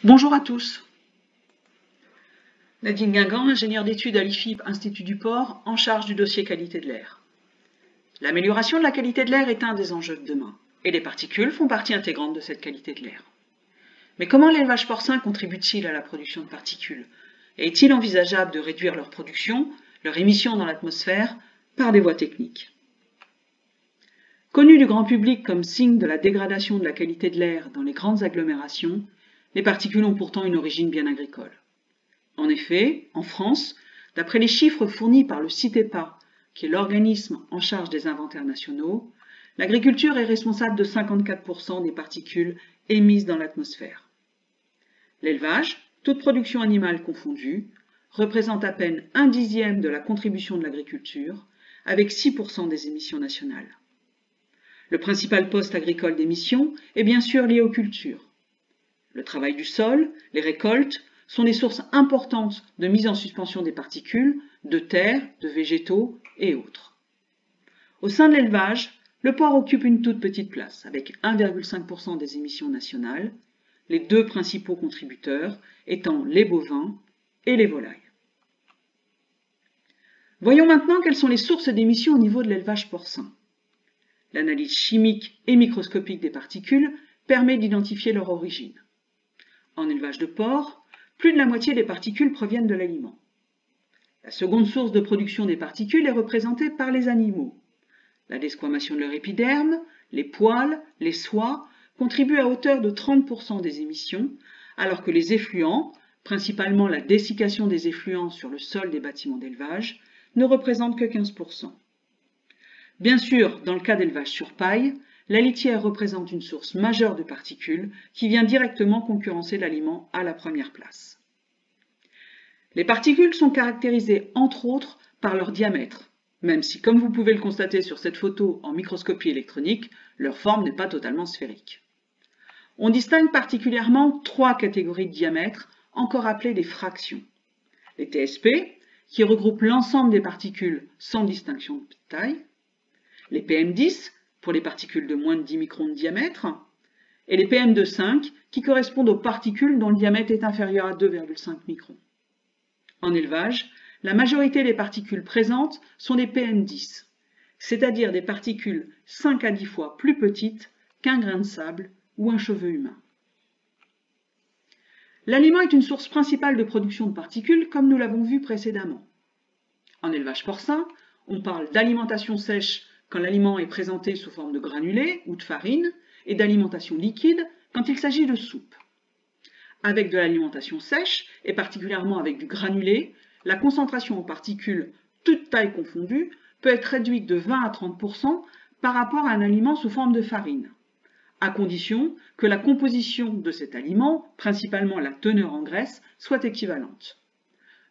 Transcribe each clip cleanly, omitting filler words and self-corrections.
Bonjour à tous. Nadine Guingamp, ingénieure d'études à l'IFIP, Institut du Port, en charge du dossier qualité de l'air. L'amélioration de la qualité de l'air est un des enjeux de demain, et les particules font partie intégrante de cette qualité de l'air. Mais comment l'élevage porcin contribue-t-il à la production de particules? Et est-il envisageable de réduire leur production, leur émission dans l'atmosphère, par des voies techniques? Connus du grand public comme signe de la dégradation de la qualité de l'air dans les grandes agglomérations, les particules ont pourtant une origine bien agricole. En effet, en France, d'après les chiffres fournis par le CITEPA, qui est l'organisme en charge des inventaires nationaux, l'agriculture est responsable de 54% des particules émises dans l'atmosphère. L'élevage, toute production animale confondue, représente à peine 1/10 de la contribution de l'agriculture, avec 6% des émissions nationales. Le principal poste agricole d'émissions est bien sûr lié aux cultures. Le travail du sol, les récoltes, sont des sources importantes de mise en suspension des particules, de terre, de végétaux et autres. Au sein de l'élevage, le porc occupe une toute petite place, avec 1,5% des émissions nationales, les deux principaux contributeurs étant les bovins et les volailles. Voyons maintenant quelles sont les sources d'émissions au niveau de l'élevage porcin. L'analyse chimique et microscopique des particules permet d'identifier leur origine. En élevage de porc, plus de la moitié des particules proviennent de l'aliment. La seconde source de production des particules est représentée par les animaux. La desquamation de leur épiderme, les poils, les soies contribuent à hauteur de 30% des émissions, alors que les effluents, principalement la dessiccation des effluents sur le sol des bâtiments d'élevage, ne représentent que 15%. Bien sûr, dans le cas d'élevage sur paille, la litière représente une source majeure de particules qui vient directement concurrencer l'aliment à la première place. Les particules sont caractérisées entre autres par leur diamètre, même si, comme vous pouvez le constater sur cette photo en microscopie électronique, leur forme n'est pas totalement sphérique. On distingue particulièrement trois catégories de diamètres, encore appelées des fractions. Les TSP, qui regroupent l'ensemble des particules sans distinction de taille, les PM10, pour les particules de moins de 10 microns de diamètre, et les PM2,5, qui correspondent aux particules dont le diamètre est inférieur à 2,5 microns. En élevage, la majorité des particules présentes sont des PM10, c'est-à-dire des particules 5 à 10 fois plus petites qu'un grain de sable ou un cheveu humain. L'aliment est une source principale de production de particules, comme nous l'avons vu précédemment. En élevage porcin, on parle d'alimentation sèche quand l'aliment est présenté sous forme de granulés ou de farine, et d'alimentation liquide quand il s'agit de soupe. Avec de l'alimentation sèche, et particulièrement avec du granulé, la concentration en particules, toutes tailles confondues, peut être réduite de 20 à 30% par rapport à un aliment sous forme de farine, à condition que la composition de cet aliment, principalement la teneur en graisse, soit équivalente.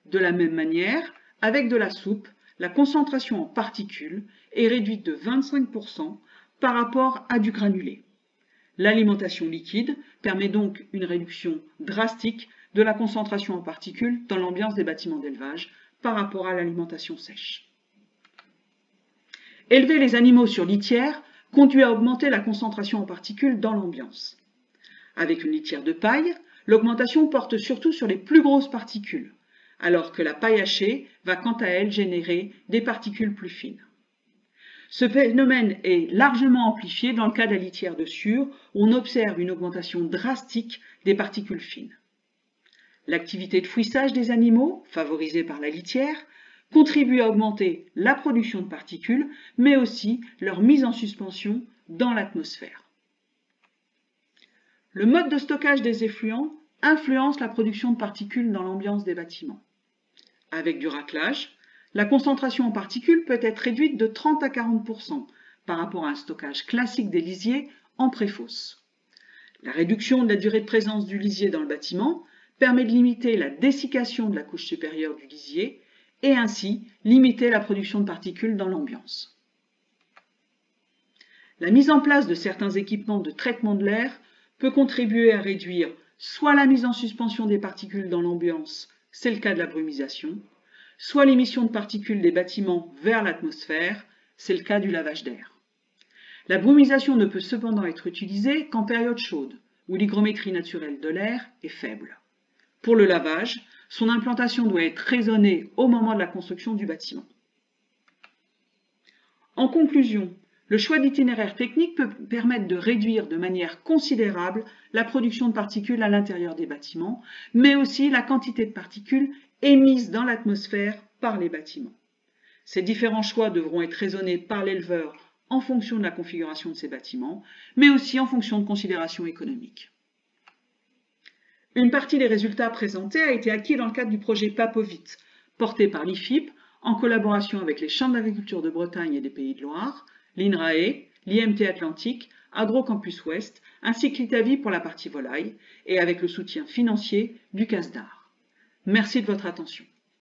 De la même manière, avec de la soupe, la concentration en particules est réduite de 25% par rapport à du granulé. L'alimentation liquide permet donc une réduction drastique de la concentration en particules dans l'ambiance des bâtiments d'élevage par rapport à l'alimentation sèche. Élever les animaux sur litière conduit à augmenter la concentration en particules dans l'ambiance. Avec une litière de paille, l'augmentation porte surtout sur les plus grosses particules, alors que la paille hachée va quant à elle générer des particules plus fines. Ce phénomène est largement amplifié dans le cas de la litière de Sure, où on observe une augmentation drastique des particules fines. L'activité de fouissage des animaux, favorisée par la litière, contribue à augmenter la production de particules, mais aussi leur mise en suspension dans l'atmosphère. Le mode de stockage des effluents influence la production de particules dans l'ambiance des bâtiments. Avec du raclage, la concentration en particules peut être réduite de 30 à 40% par rapport à un stockage classique des lisiers en préfosse. La réduction de la durée de présence du lisier dans le bâtiment permet de limiter la dessiccation de la couche supérieure du lisier et ainsi limiter la production de particules dans l'ambiance. La mise en place de certains équipements de traitement de l'air peut contribuer à réduire soit la mise en suspension des particules dans l'ambiance, c'est le cas de la brumisation, soit l'émission de particules des bâtiments vers l'atmosphère, c'est le cas du lavage d'air. La brumisation ne peut cependant être utilisée qu'en période chaude, où l'hygrométrie naturelle de l'air est faible. Pour le lavage, son implantation doit être raisonnée au moment de la construction du bâtiment. En conclusion, le choix d'itinéraire technique peut permettre de réduire de manière considérable la production de particules à l'intérieur des bâtiments, mais aussi la quantité de particules émises dans l'atmosphère par les bâtiments. Ces différents choix devront être raisonnés par l'éleveur en fonction de la configuration de ces bâtiments, mais aussi en fonction de considérations économiques. Une partie des résultats présentés a été acquis dans le cadre du projet PAPOVIT, porté par l'IFIP en collaboration avec les chambres d'agriculture de Bretagne et des Pays de Loire, l'INRAE, l'IMT Atlantique, AgroCampus Ouest, ainsi que l'ITAVI pour la partie volaille, et avec le soutien financier du CASDAR. Merci de votre attention.